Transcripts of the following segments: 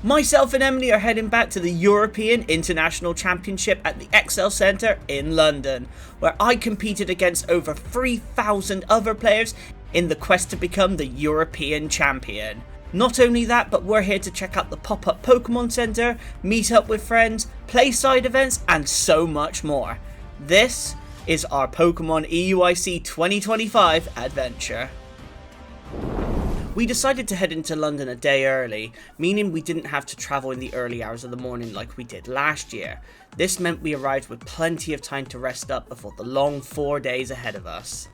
Myself and Emily are heading back to the European International Championship at the Excel Centre in London, where I competed against over 3,000 other players in the quest to become the European champion. Not only that, but we're here to check out the pop-up Pokémon Centre, meet up with friends, play side events, and so much more. This is our Pokémon EUIC 2025 adventure. We decided to head into London a day early, meaning we didn't have to travel in the early hours of the morning like we did last year. This meant we arrived with plenty of time to rest up before the long 4 days ahead of us.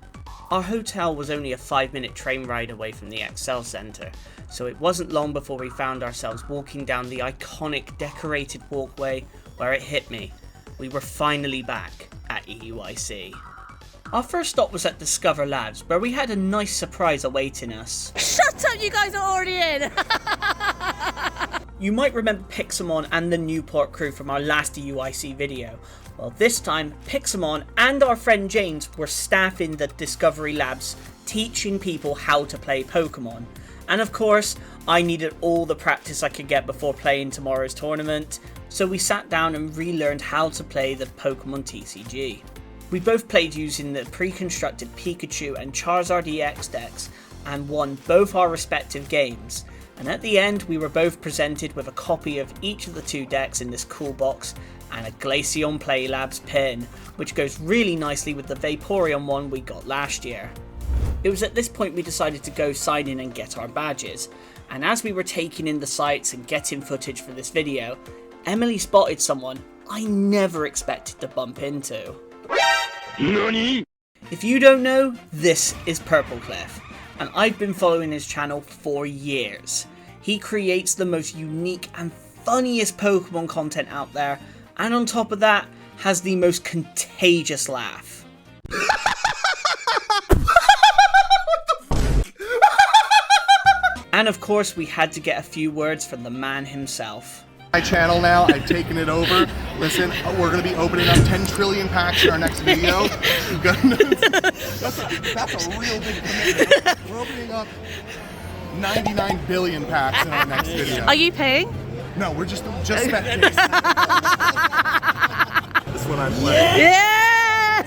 Our hotel was only a 5-minute train ride away from the Excel Centre, so it wasn't long before we found ourselves walking down the iconic decorated walkway where it hit me. We were finally back at EUIC. Our first stop was at Discover Labs, where we had a nice surprise awaiting us. Shut up, you guys are already in! You might remember Pixelmon and the Newport crew from our last EUIC video. Well, this time, Pixelmon and our friend James were staffing the Discovery Labs, teaching people how to play Pokemon. And of course, I needed all the practice I could get before playing tomorrow's tournament, so we sat down and relearned how to play the Pokemon TCG. We both played using the pre-constructed Pikachu and Charizard EX decks and won both our respective games. And at the end, we were both presented with a copy of each of the two decks in this cool box and a Glaceon Playlabs pin, which goes really nicely with the Vaporeon one we got last year. It was at this point we decided to go sign in and get our badges. And as we were taking in the sights and getting footage for this video, Emily spotted someone I never expected to bump into. NANI? If you don't know, this is Purple Cliff, and I've been following his channel for years. He creates the most unique and funniest Pokemon content out there, and on top of that, has the most contagious laugh. And of course, we had to get a few words from the man himself. My channel now, I've taken it over. Listen, we're going to be opening up 10 trillion packs in our next video. That's a real big commitment. We're opening up 99 billion packs in our next video. Are you paying? No, we're just spectators. This one I'm playing. Yeah!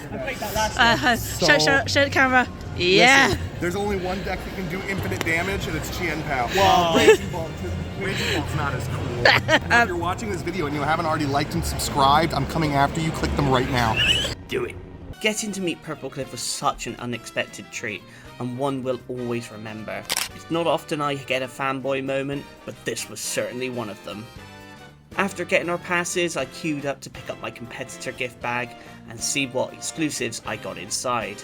Show the camera. Yeah! Listen, there's only one deck that can do infinite damage, and it's Chien Pao. Wow. Raging Ball's not as cool. If you're watching this video and you haven't already liked and subscribed, I'm coming after you. Click them right now. Do it. Getting to meet Purple Cliff was such an unexpected treat, and one we'll always remember. It's not often I get a fanboy moment, but this was certainly one of them. After getting our passes, I queued up to pick up my competitor gift bag and see what exclusives I got inside.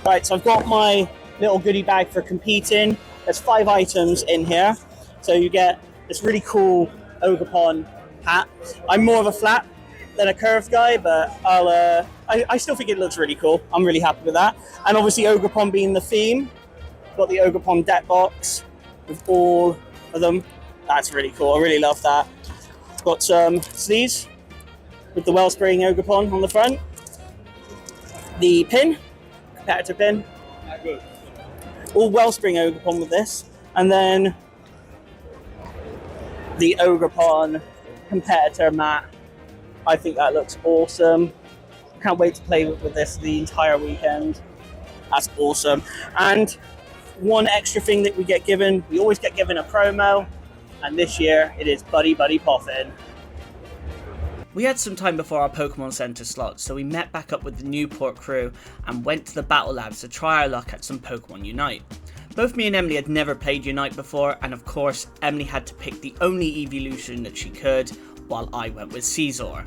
Right, so I've got my little goodie bag for competing. There's 5 items in here. So you get this really cool Ogerpon hat. I'm more of a flat than a curved guy, but I still think it looks really cool. I'm really happy with that. And obviously Ogerpon being the theme, got the Ogerpon deck box with all of them. That's really cool. I really love that. Got some sleeves with the Wellspring Ogerpon on the front. The pin, competitor pin. All Wellspring Ogerpon with this. And then the Ogerpon competitor mat. I think that looks awesome. Can't wait to play with this the entire weekend. That's awesome. And one extra thing that we get given, we always get given a promo, and this year it is Buddy Buddy Poffin. We had some time before our Pokemon Center slot, so we met back up with the Newport crew and went to the Battle Labs to try our luck at some Pokemon Unite. Both me and Emily had never played Unite before, and of course, Emily had to pick the only evolution that she could, while I went with Caesar.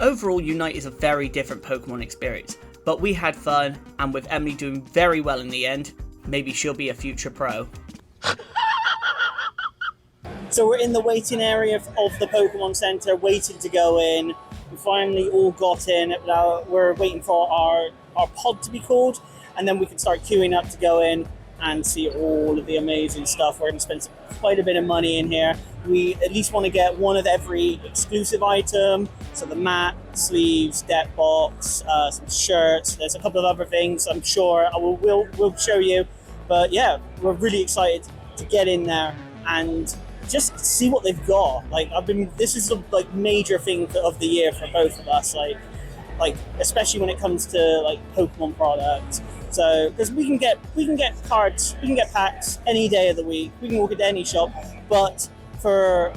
Overall, Unite is a very different Pokemon experience, but we had fun, and with Emily doing very well in the end, maybe she'll be a future pro. So we're in the waiting area of the Pokemon Center, waiting to go in. We finally all got in. We're waiting for our pod to be called, and then we can start queuing up to go in and see all of the amazing stuff. We're going to spend quite a bit of money in here. We at least want to get one of every exclusive item. So the mat, sleeves, deck box, some shirts. There's a couple of other things I'm sure we'll show you. But yeah, we're really excited to get in there and just see what they've got. Like, this is the like major thing of the year for both of us. Like especially when it comes to like Pokemon products. So because we can get cards, we can get packs any day of the week. We can walk into any shop, but for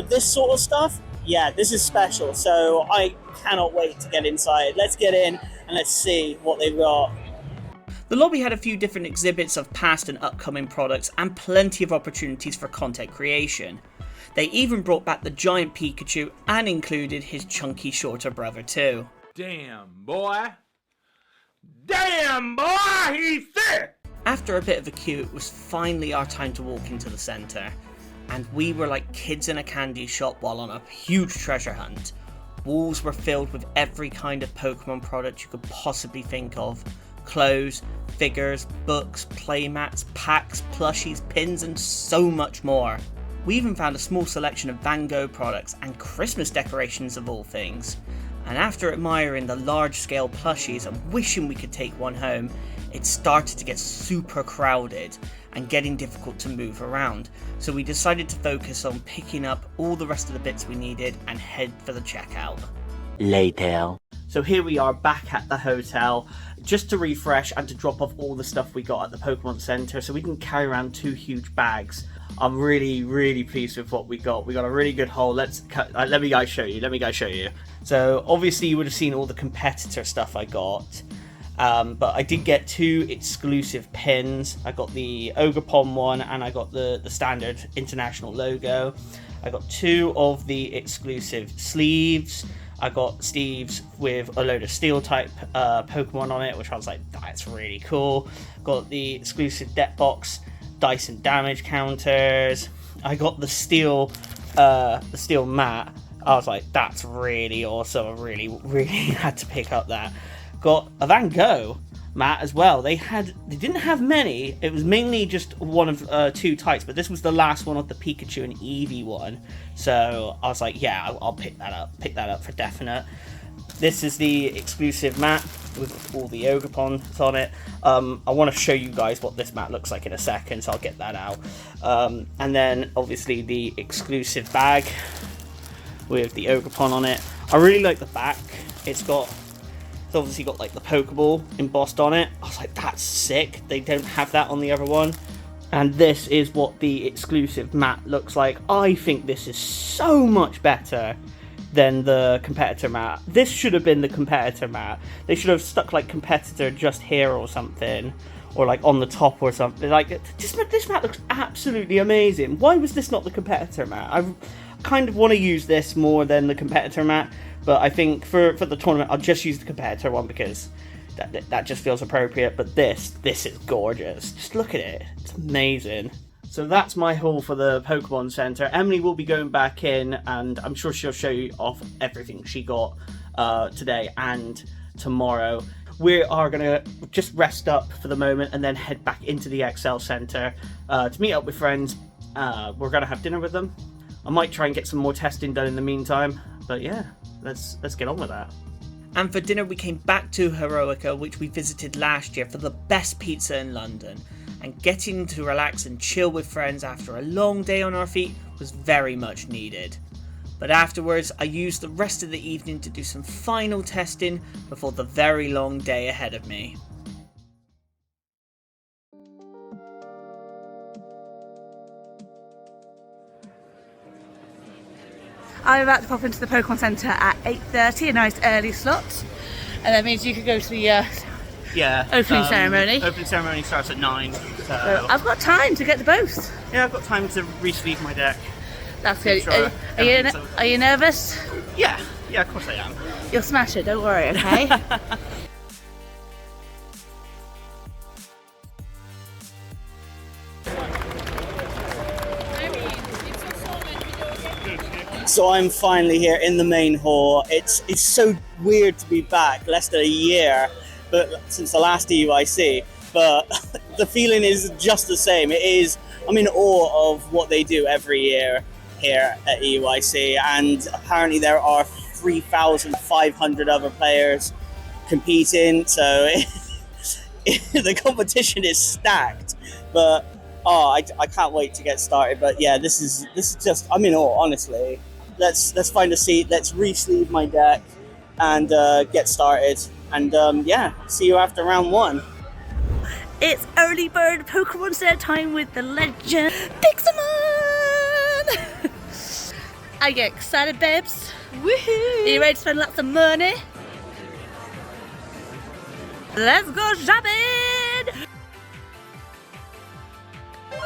this sort of stuff, yeah, this is special. So I cannot wait to get inside. Let's get in and let's see what they've got. The lobby had a few different exhibits of past and upcoming products and plenty of opportunities for content creation. They even brought back the giant Pikachu and included his chunky shorter brother too. Damn, boy. Damn, boy, he's sick! After a bit of a queue, it was finally our time to walk into the centre. And we were like kids in a candy shop while on a huge treasure hunt. Walls were filled with every kind of Pokemon product you could possibly think of. Clothes, figures, books, playmats, packs, plushies, pins, and so much more. We even found a small selection of Van Gogh products and Christmas decorations of all things. And after admiring the large-scale plushies and wishing we could take one home, it started to get super crowded and getting difficult to move around. So we decided to focus on picking up all the rest of the bits we needed and head for the checkout. Later. So here we are back at the hotel, just to refresh and to drop off all the stuff we got at the Pokemon Center so we can carry around 2 huge bags. I'm really pleased with what we got. We got a really good haul. Let me guys show you. So obviously you would have seen all the competitor stuff I got. But I did get 2 exclusive pins. I got the Ogerpon one and I got the standard international logo. I got 2 of the exclusive sleeves. I got Steve's with a load of steel type Pokemon on it, which I was like, that's really cool. Got the exclusive deck box Dyson damage counters. I got the steel mat. I was like, that's really awesome. I really had to pick up that. Got a Van Gogh mat as well. They didn't have many. It was mainly just one of 2 types, but this was the last one of the Pikachu and Eevee one. So I was like, yeah, I'll pick that up for definite. This is the exclusive mat with all the Ogerpons on it. I want to show you guys what this mat looks like in a second, so I'll get that out. And then obviously the exclusive bag with the Ogerpon on it. I really like the back. It's obviously got like the Pokeball embossed on it. I was like, that's sick. They don't have that on the other one. And this is what the exclusive mat looks like. I think this is so much better than the competitor mat. This should have been the competitor mat. They should have stuck like competitor just here or something, or like on the top or something. Like this mat looks absolutely amazing. Why was this not the competitor mat? I kind of want to use this more than the competitor mat, but I think for the tournament I'll just use the competitor one because that just feels appropriate. But this is gorgeous. Just look at it. It's amazing. So that's my haul for the Pokemon Center. Emily will be going back in and I'm sure she'll show you off everything she got today and tomorrow. We are going to just rest up for the moment and then head back into the XL Center to meet up with friends. We're going to have dinner with them. I might try and get some more testing done in the meantime. But yeah, let's get on with that. And for dinner we came back to Heroica, which we visited last year, for the best pizza in London. And getting to relax and chill with friends after a long day on our feet was very much needed. But afterwards, I used the rest of the evening to do some final testing before the very long day ahead of me. I'm about to pop into the Pokemon Center at 8:30, a nice early slot. And that means you could go to the opening ceremony. Opening ceremony starts at 9. So I've got time to get the booth. Yeah, I've got time to re-sleeve my deck. That's good. Sure. Are you nervous? Yeah, of course I am. You'll smash it, don't worry, okay? So I'm finally here in the main hall. It's so weird to be back, less than a year, but since the last EUIC. But the feeling is just the same. I'm in awe of what they do every year here at EUIC, and apparently there are 3,500 other players competing, so the competition is stacked. But Oh, I can't wait to get started. But yeah, this is just, I'm in awe, honestly. Let's find a seat. Let's re-sleeve my deck and get started. And yeah, see you after round 1. It's early bird Pokemon Center time with the legend Pixelmon! Are you excited, babes? Woohoo! Are you ready to spend lots of money? Let's go shopping! Wow!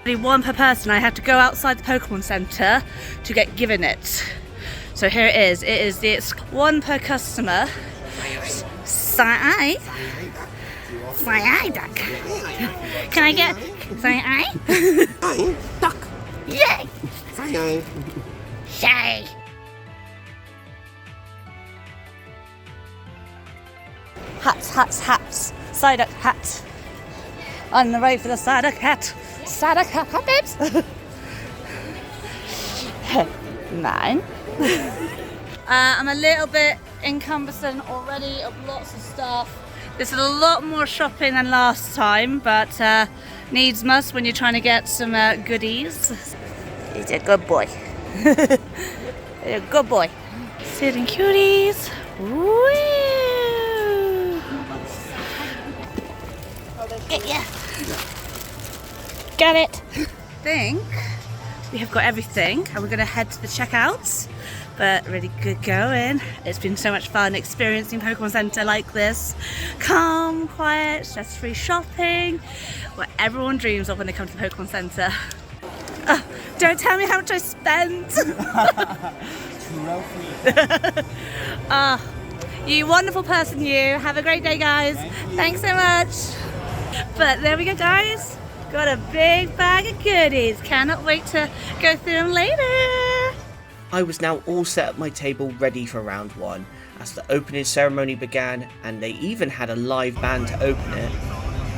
Only one per person. I had to go outside the Pokemon Center to get given it. So here it is. It's one per customer. Say aye, duck. Can I get say aye? Duck. Yay! Say aye. Hats. Psyduck hat. On the way for the Psyduck hat. Psyduck hat, babes. 9. I'm a little bit encompassing already of lots of stuff. This is a lot more shopping than last time, but needs must when you're trying to get some goodies. He's a good boy. He's a good boy. Sitting cuties. Woo! Get ya. Got it. I think we have got everything and we're going to head to the checkouts. But really good going. It's been so much fun experiencing Pokemon Center like this. Calm, quiet, stress-free shopping. What everyone dreams of when they come to the Pokemon Center. Don't tell me how much I spent. You wonderful person, you. Have a great day, guys. Thanks so much. But there we go, guys. Got a big bag of goodies. Cannot wait to go through them later. I was now all set at my table ready for round 1 as the opening ceremony began, and they even had a live band to open it.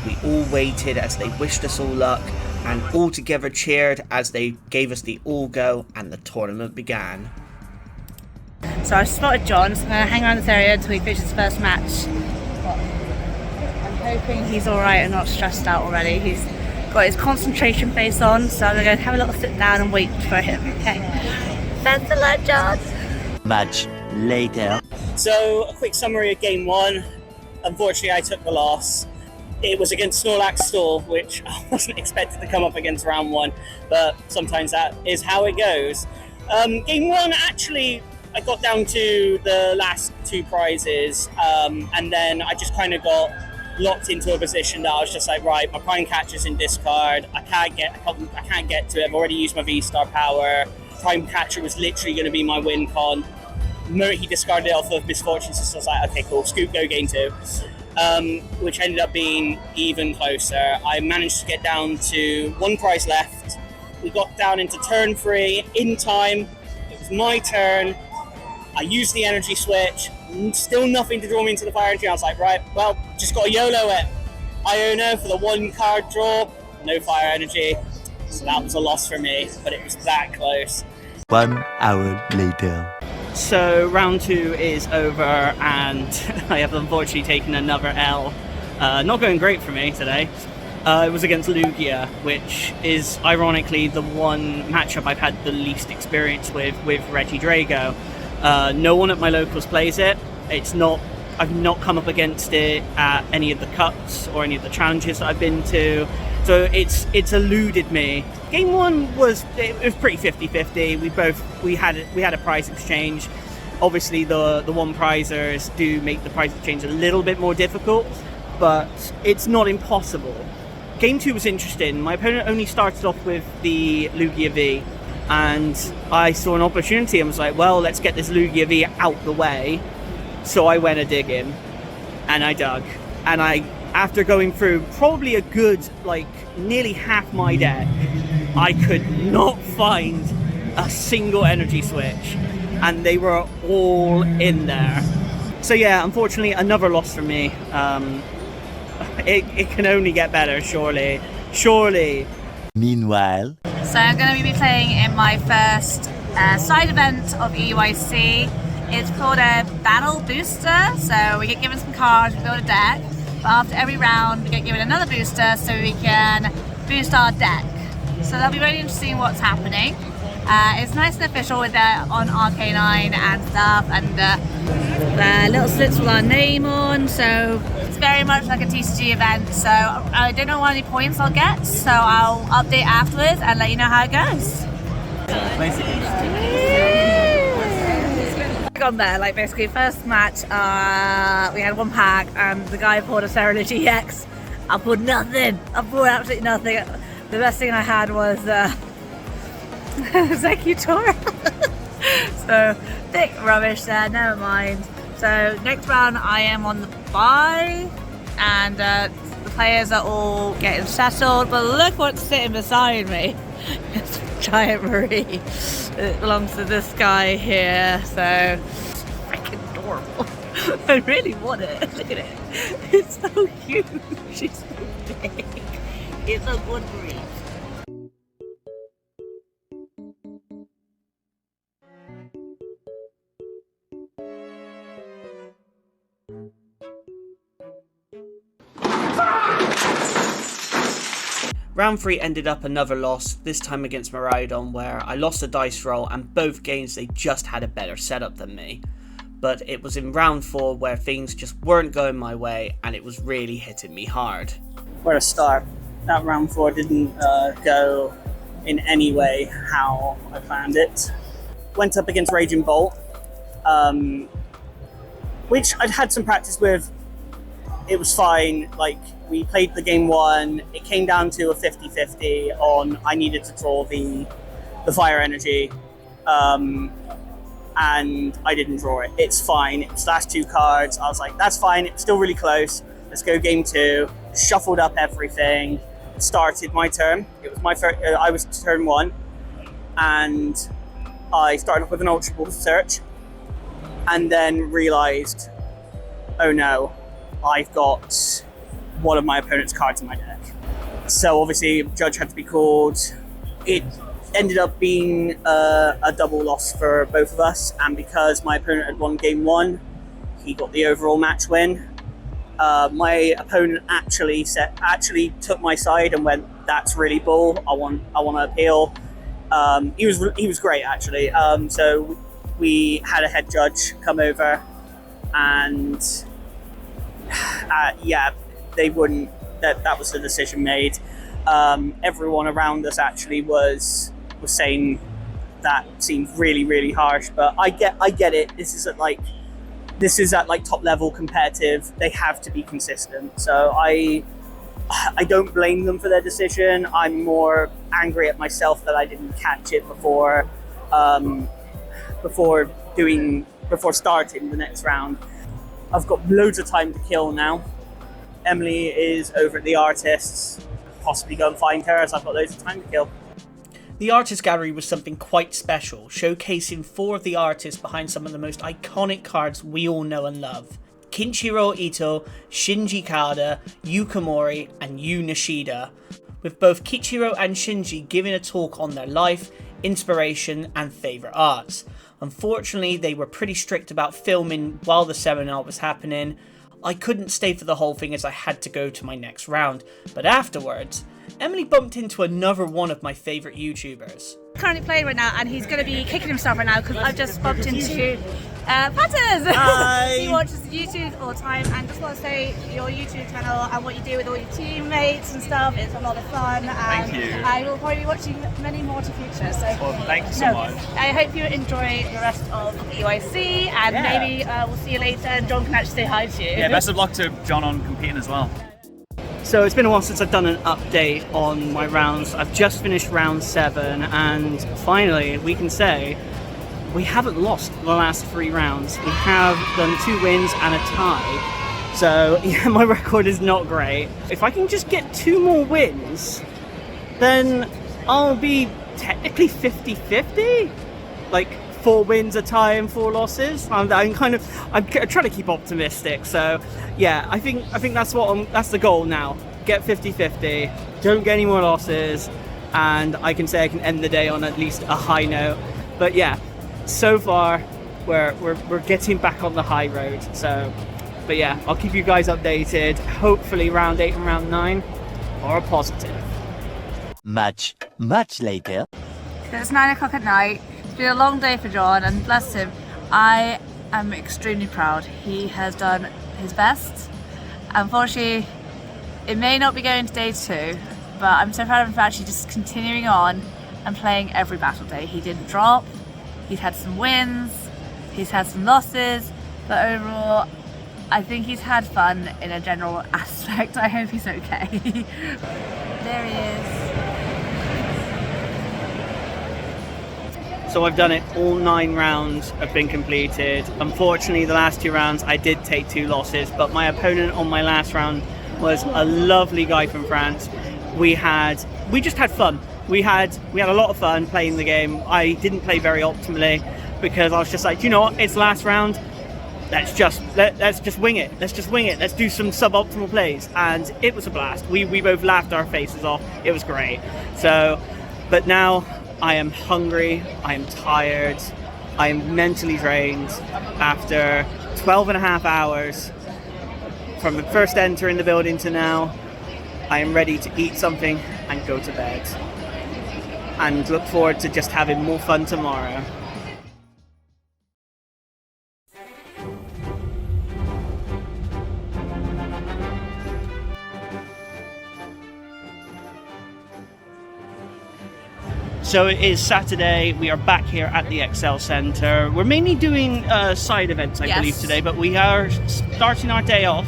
We all waited as they wished us all luck and all together cheered as they gave us the all go and the tournament began. So I've spotted John, so I'm going to hang around this area until he finishes his first match. I'm hoping he's alright and not stressed out already. He's got his concentration face on, so I'm going to have a little sit down and wait for him. Okay. Thanks a lot, John. Much later. So, a quick summary of game 1. Unfortunately, I took the loss. It was against Snorlax Stall, which I wasn't expected to come up against round 1, but sometimes that is how it goes. Game 1, actually, I got down to the last 2 prizes, and then I just kind of got locked into a position that I was just like, right, my Prime Catcher's in discard. I can't get to it. I've already used my V-Star power. Prime Catcher was literally going to be my win con. He discarded it off of Misfortunes, so I was like, okay, cool, scoop, go game 2. Which ended up being even closer. I managed to get down to 1 prize left. We got down into turn 3 in time. It was my turn. I used the energy switch. Still nothing to draw me into the fire energy. I was like, right, well, just got to YOLO it. Iono for the 1 card draw. No fire energy. So that was a loss for me, but it was that close. 1 hour later. So round 2 is over and I have unfortunately taken another L. Not going great for me today. It was against Lugia, which is ironically the one matchup I've had the least experience with Regidrago. No one at my locals plays it. I've not come up against it at any of the cups or any of the challenges that I've been to. So it's eluded me. Game 1 was pretty 50-50. We had a prize exchange. Obviously the 1 prizers do make the prize exchange a little bit more difficult, but it's not impossible. Game 2 was interesting. My opponent only started off with the Lugia V, and I saw an opportunity and was like, well, let's get this Lugia V out the way. So I went a digging, and I dug, and after going through probably a good, nearly half my deck, I could not find a single energy switch, and they were all in there. So yeah, unfortunately, another loss for me. It can only get better, surely. Meanwhile, So I'm going to be playing in my first side event of EUIC. It's called a battle booster, so we get given some cards, we build a deck, but after every round we get given another booster so we can boost our deck. So that'll be really interesting what's happening. It's nice and official with that on RK9 and stuff, and the little slits with our name on, so it's very much like a TCG event. So I don't know how many points I'll get, so I'll update afterwards and let you know how it goes. On there, like basically first match, we had one pack and the guy pulled a Serena GX. I pulled nothing. I pulled absolutely nothing. The best thing I had was Executor. So thick rubbish there, never mind. So next round I am on the bye and the players are all getting settled, but look what's sitting beside me. It's a giant Marie. It belongs to this guy here, so it's freaking adorable. I really want it. Look at it. It's so huge. She's so big. It's a good breed. Round 3 ended up another loss, this time against Miraidon, where I lost a dice roll and both games they just had a better setup than me. But it was in round 4 where things just weren't going my way and it was really hitting me hard. Where to start? That round 4 didn't go in any way how I planned it. Went up against Raging Bolt, which I'd had some practice with. It was fine. Like, we played the game 1, it came down to a 50-50 on I needed to draw the fire energy, and I didn't draw it. It's fine. It was last 2 cards. I was like, that's fine. It's still really close. Let's go game 2. Shuffled up everything. Started my turn. It was my first. I was turn 1, and I started off with an Ultra Ball search, and then realized, oh no, I've got one of my opponent's cards in my deck. So obviously judge had to be called. It ended up being a double loss for both of us, and because my opponent had won game 1, he got the overall match win. My opponent actually took my side and went, that's really bull, I want to appeal. He was great actually. So we had a head judge come over, and yeah, they wouldn't. That was the decision made. Everyone around us actually was saying that seemed really, really harsh. But I get it. This is at like top level competitive. They have to be consistent. So I don't blame them for their decision. I'm more angry at myself that I didn't catch it before starting the next round. I've got loads of time to kill now. Emily is over at the Artists. Possibly go and find her, as I've got loads of time to kill. The Artist Gallery was something quite special, showcasing 4 of the artists behind some of the most iconic cards we all know and love. Kinshiro Ito, Shinji Kada, Yu Komori, and Yu Nishida, with both Kichiro and Shinji giving a talk on their life, inspiration, and favourite arts. Unfortunately, they were pretty strict about filming while the seminar was happening. I couldn't stay for the whole thing as I had to go to my next round, but afterwards, Emily bumped into another one of my favourite YouTubers. Currently playing right now, and he's going to be kicking himself right now because I've just bumped into Patters. Hi. He watches YouTube all the time, and just want to say your YouTube channel and what you do with all your teammates and stuff, it's a lot of fun. And thank you. I will probably be watching many more to future. So well, thank you so much. I hope you enjoy the rest of EUIC, and maybe we'll see you later, and John can actually say hi to you. Yeah, best of luck to John on competing as well. So it's been a while since I've done an update on my rounds. I've just finished round 7, and finally we can say we haven't lost the last 3 rounds. We have done 2 wins and a tie. So yeah, my record is not great. If I can just get 2 more wins, then I'll be technically 50-50. Like 4 wins, a tie, and 4 losses. I'm trying to keep optimistic. So yeah, I think that's that's the goal now. Get 50-50. Don't get any more losses, and I can say I can end the day on at least a high note. But yeah, so far we're getting back on the high road. So, but yeah, I'll keep you guys updated. Hopefully round 8 and round 9 are positive. Much later. It's 9 o'clock at night. It's been a long day for John, and bless him, I am extremely proud. He has done his best. Unfortunately, it may not be going to day 2, but I'm so proud of him for actually just continuing on and playing every battle day. He didn't drop. He's had some wins, he's had some losses, but overall, I think he's had fun in a general aspect. I hope he's okay. There he is. So I've done it, all 9 rounds have been completed. Unfortunately, the last 2 rounds I did take 2 losses, but my opponent on my last round was a lovely guy from France. We just had fun. We had a lot of fun playing the game. I didn't play very optimally because I was just like, you know what, it's last round. Let's just wing it. Let's just wing it. Let's do some suboptimal plays, and it was a blast. We both laughed our faces off. It was great. So, but now I am hungry. I am tired. I am mentally drained after 12 and a half hours from the first entering the building to now. I am ready to eat something and go to bed, and look forward to just having more fun tomorrow. So it is Saturday, we are back here at the Excel Centre. We're mainly doing side events, I believe, today, but we are starting our day off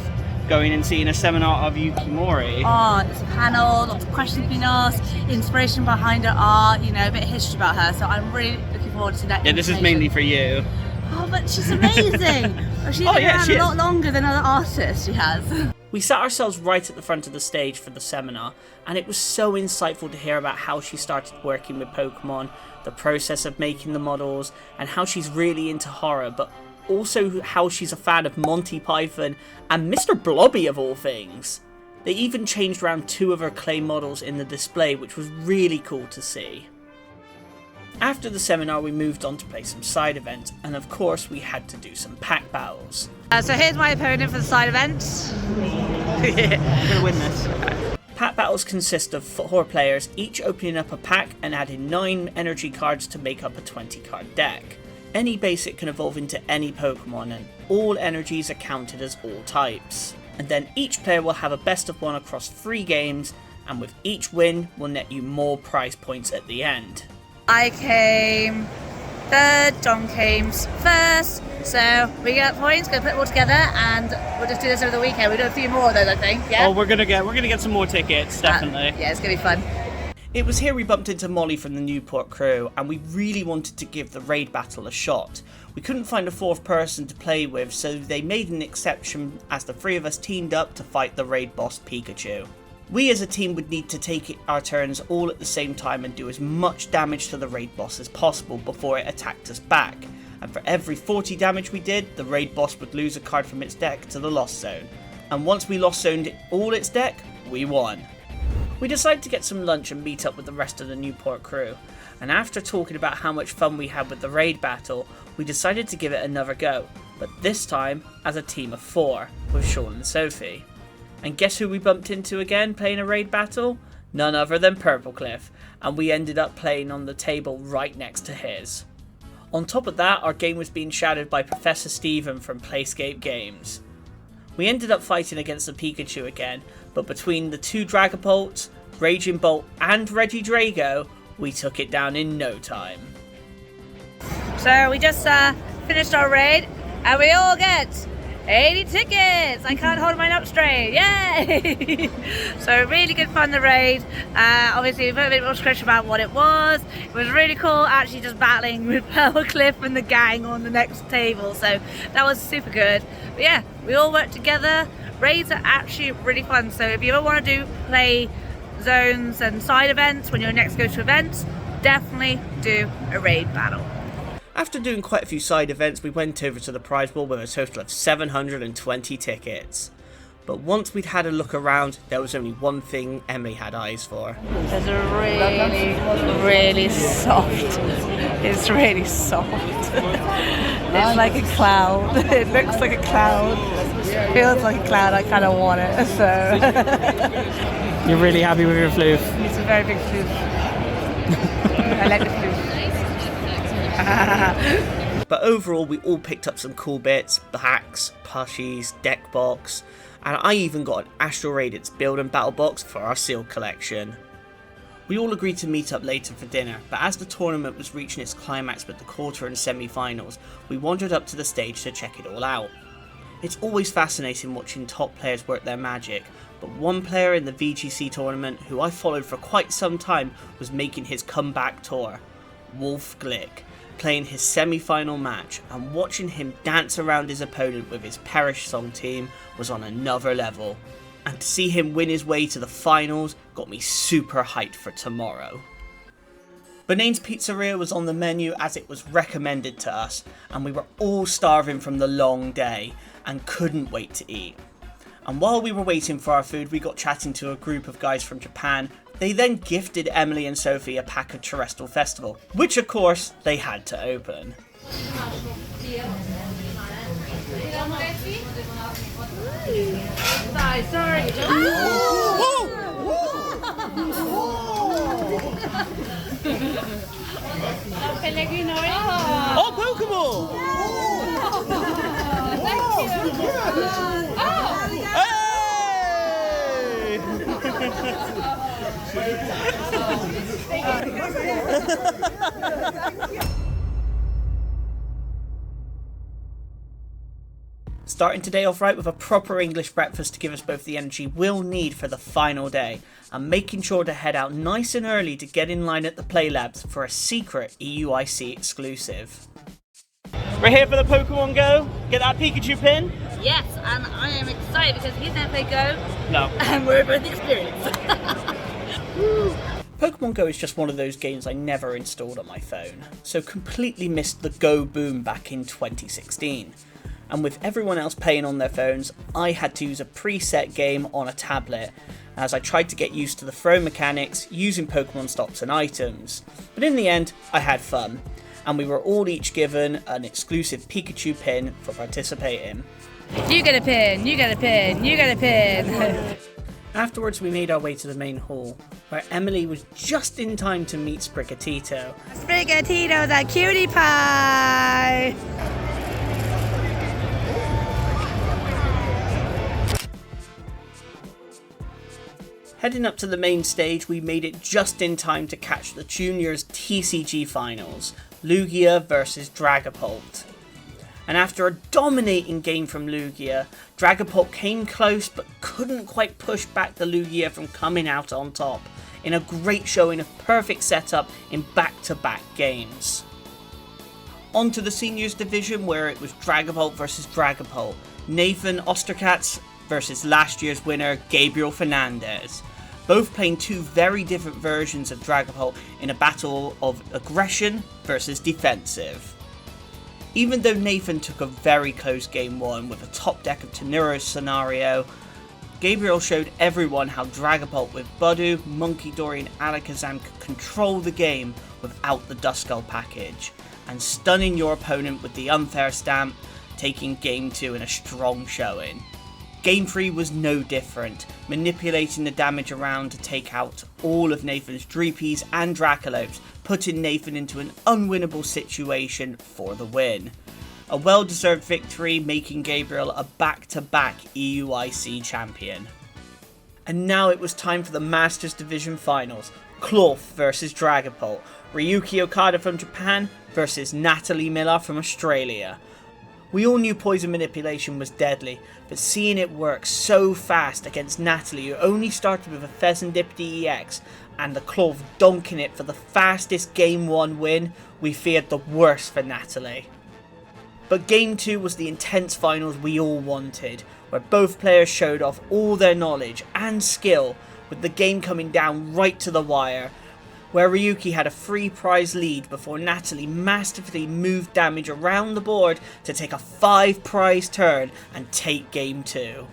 going and seeing a seminar of Yukimori. Oh, it's a panel, lots of questions being asked, inspiration behind her art, you know, a bit of history about her, so I'm really looking forward to that. Yeah, this is mainly for you. Oh, but she's amazing! She's been around a lot longer than other artists she has. We sat ourselves right at the front of the stage for the seminar, and it was so insightful to hear about how she started working with Pokémon, the process of making the models, and how she's really into horror, but also how she's a fan of Monty Python and Mr. Blobby of all things. They even changed around 2 of her clay models in the display, which was really cool to see. After the seminar, we moved on to play some side events, and of course we had to do some pack battles. So here's my opponent for the side event. Yeah, I'm gonna win this. Pack battles consist of 4 players, each opening up a pack and adding 9 energy cards to make up a 20 card deck. Any basic can evolve into any Pokemon, and all energies are counted as all types. And then each player will have a best of 1 across 3 games, and with each win will net you more prize points at the end. I came third, John came first, so we get points, gonna put it all together, and we'll just do this over the weekend. We'll do a few more of those, I think, yeah? Oh, we're gonna get some more tickets, definitely. Yeah, it's gonna be fun. It was here we bumped into Molly from the Newport crew, and we really wanted to give the raid battle a shot. We couldn't find a 4th person to play with, so they made an exception as the 3 of us teamed up to fight the raid boss Pikachu. We as a team would need to take our turns all at the same time and do as much damage to the raid boss as possible before it attacked us back. And for every 40 damage we did, the raid boss would lose a card from its deck to the lost zone. And once we lost zoned all its deck, we won. We decided to get some lunch and meet up with the rest of the Newport crew. And after talking about how much fun we had with the raid battle, we decided to give it another go. But this time as a team of 4, with Sean and Sophie. And guess who we bumped into again playing a raid battle? None other than Purplecliff, and we ended up playing on the table right next to his. On top of that, our game was being shadowed by Professor Steven from Playscape Games. We ended up fighting against the Pikachu again, but between the 2 Dragapults, Raging Bolt and Regidrago, we took it down in no time. So we just finished our raid, and we all get 80 tickets! I can't hold mine up straight, yay! So really good fun, the raid. Obviously we put a bit more description about what it was. It was really cool actually just battling with Purplecliff and the gang on the next table, so that was super good. But yeah, we all worked together. Raids are actually really fun, so if you ever want to play zones and side events when you're next go to events, definitely do a raid battle. After doing quite a few side events, we went over to the prize pool with a total of 720 tickets. But once we'd had a look around, there was only one thing Emily had eyes for. There's a really soft. It's really soft. It's like a cloud. It looks like a cloud. Feels like a cloud. I kind of want it. So. You're really happy with your floof? It's a very big floof. I like the floof. But overall, we all picked up some cool bits, packs, plushies, deck box, and I even got an Astral Radiance build and battle box for our sealed collection. We all agreed to meet up later for dinner, but as the tournament was reaching its climax with the quarter and semi-finals, we wandered up to the stage to check it all out. It's always fascinating watching top players work their magic, but one player in the VGC tournament who I followed for quite some time was making his comeback tour, Wolf Glick, playing his semi-final match, and watching him dance around his opponent with his Perish Song team was on another level. And to see him win his way to the finals got me super hyped for tomorrow. Banane's Pizzeria was on the menu as it was recommended to us, and we were all starving from the long day and couldn't wait to eat. And while we were waiting for our food, we got chatting to a group of guys from Japan. They then gifted Emily and Sophie a pack of Terrestrial Festival, which of course they had to open. Sorry. Oh, Pokémon! Starting today off right with a proper English breakfast to give us both the energy we'll need for the final day, and making sure to head out nice and early to get in line at the Play Labs for a secret EUIC exclusive. We're here for the Pokemon Go. Get that Pikachu pin? Yes, and I am excited because he's never played Go. No. And we're both experienced. Pokemon Go is just one of those games I never installed on my phone, so completely missed the Go boom back in 2016. And with everyone else playing on their phones, I had to use a preset game on a tablet as I tried to get used to the throw mechanics using Pokemon stops and items. But in the end, I had fun, and we were all each given an exclusive Pikachu pin for participating. You get a pin, you get a pin, you get a pin. Afterwards, we made our way to the main hall, where Emily was just in time to meet Sprigatito. Sprigatito, the cutie pie! Heading up to the main stage, we made it just in time to catch the Juniors TCG finals, Lugia versus Dragapult. And after a dominating game from Lugia, Dragapult came close but couldn't quite push back the Lugia from coming out on top, in a great showing of perfect setup in back-to-back games. On to the Seniors division, where it was Dragapult versus Dragapult, Nathan Osterkatz versus last year's winner Gabriel Fernandez, both playing two very different versions of Dragapult in a battle of aggression versus defensive. Even though Nathan took a very close game one with a top deck of Tenuro's scenario, Gabriel showed everyone how Dragapult with Budu, Munkidori and Alakazam could control the game without the Duskull package, and stunning your opponent with the unfair stamp, taking game 2 in a strong showing. Game 3 was no different, manipulating the damage around to take out all of Nathan's Dreepies and Dracolopes, putting Nathan into an unwinnable situation for the win. A well-deserved victory, making Gabriel a back-to-back EUIC champion. And now it was time for the Masters Division Finals, Cloth versus Dragapult, Ryuki Okada from Japan versus Natalie Miller from Australia. We all knew poison manipulation was deadly, but seeing it work so fast against Natalie, who only started with a Fezandipity EX, and the Clove donking it for the fastest Game 1 win, we feared the worst for Natalie. But Game 2 was the intense finals we all wanted, where both players showed off all their knowledge and skill, with the game coming down right to the wire, where Ryuki had a free prize lead before Natalie masterfully moved damage around the board to take a 5 prize turn and take Game 2.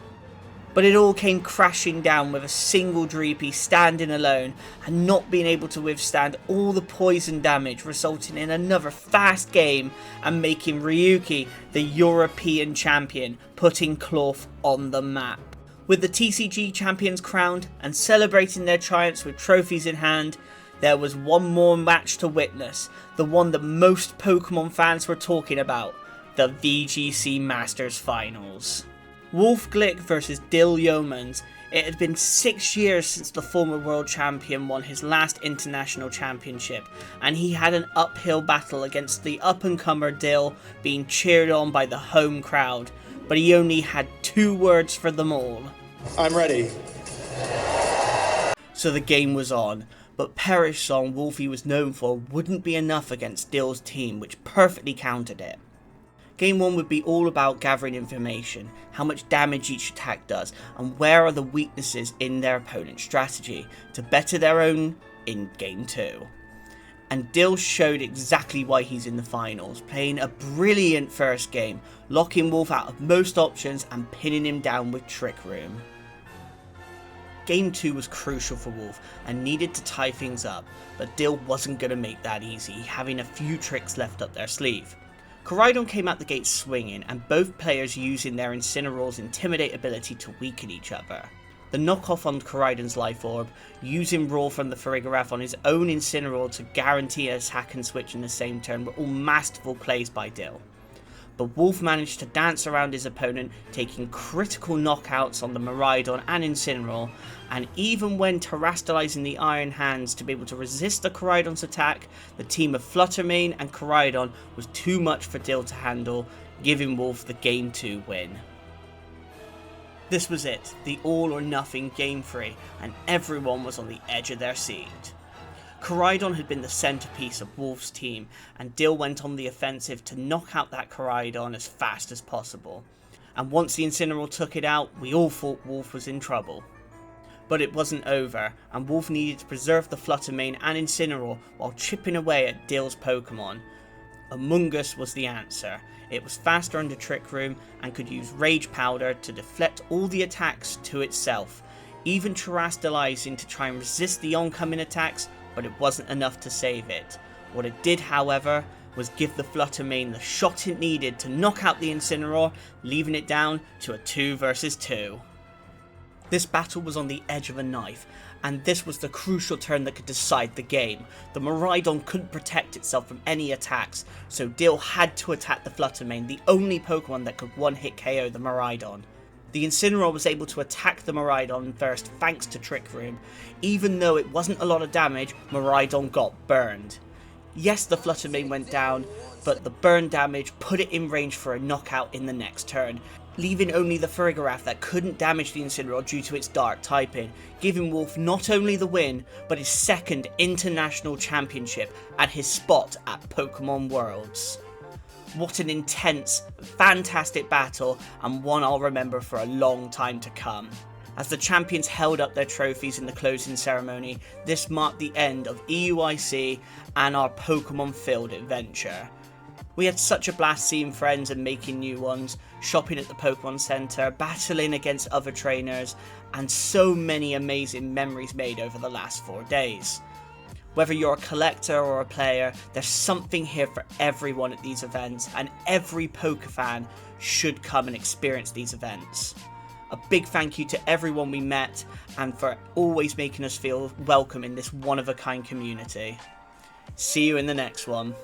But it all came crashing down with a single Dreepy standing alone and not being able to withstand all the poison damage, resulting in another fast game and making Ryuki the European champion, putting Cloth on the map. With the TCG champions crowned and celebrating their triumphs with trophies in hand, there was one more match to witness, the one that most Pokemon fans were talking about, the VGC Masters Finals. Wolf Glick versus Dill Yeomans. It had been 6 years since the former world champion won his last international championship, and he had an uphill battle against the up-and-comer Dill, being cheered on by the home crowd, but he only had 2 words for them all. I'm ready. So the game was on, but Perish Song Wolfie was known for wouldn't be enough against Dill's team, which perfectly countered it. Game 1 would be all about gathering information, how much damage each attack does, and where are the weaknesses in their opponent's strategy, to better their own in Game 2. And Dill showed exactly why he's in the finals, playing a brilliant first game, locking Wolf out of most options and pinning him down with Trick Room. Game 2 was crucial for Wolf and needed to tie things up, but Dill wasn't going to make that easy, having a few tricks left up their sleeve. Koraidon came out the gate swinging, and both players using their Incineroar's Intimidate ability to weaken each other. The knockoff on Koraidon's Life Orb, using Roar from the Farigiraf on his own Incineroar to guarantee an attack and switch in the same turn, were all masterful plays by Dill. But Wolf managed to dance around his opponent, taking critical knockouts on the Miraidon and Incineroar, and even when terastallizing the Iron Hands to be able to resist the Koraidon's attack, the team of Fluttermane and Koraidon was too much for Dill to handle, giving Wolf the Game 2 win. This was it, the all or nothing Game 3, and everyone was on the edge of their seat. Koraidon had been the centerpiece of Wolf's team, and Dill went on the offensive to knock out that Koraidon as fast as possible. And once the Incineroar took it out, we all thought Wolf was in trouble. But it wasn't over, and Wolf needed to preserve the Fluttermane and Incineroar while chipping away at Dill's Pokemon. Amoonguss was the answer. It was faster under Trick Room and could use Rage Powder to deflect all the attacks to itself, even terastallizing to try and resist the oncoming attacks, but it wasn't enough to save it. What it did, however, was give the Fluttermane the shot it needed to knock out the Incineroar, leaving it down to a 2 versus 2. This battle was on the edge of a knife, and this was the crucial turn that could decide the game. The Miraidon couldn't protect itself from any attacks, so Dill had to attack the Fluttermane, the only Pokemon that could one-hit KO the Miraidon. The Incineroar was able to attack the Miraidon first thanks to Trick Room. Even though it wasn't a lot of damage, Miraidon got burned. Yes, the Fluttermane went down, but the burn damage put it in range for a knockout in the next turn, leaving only the Farigiraf that couldn't damage the Incineroar due to its dark typing, giving Wolf not only the win, but his second international championship and his spot at Pokemon Worlds. What an intense, fantastic battle, and one I'll remember for a long time to come. As the champions held up their trophies in the closing ceremony, this marked the end of EUIC and our Pokemon-filled adventure. We had such a blast seeing friends and making new ones, shopping at the Pokemon Center, battling against other trainers, and so many amazing memories made over the last 4 days. Whether you're a collector or a player, there's something here for everyone at these events, and every Pokefan should come and experience these events. A big thank you to everyone we met, and for always making us feel welcome in this one-of-a-kind community. See you in the next one.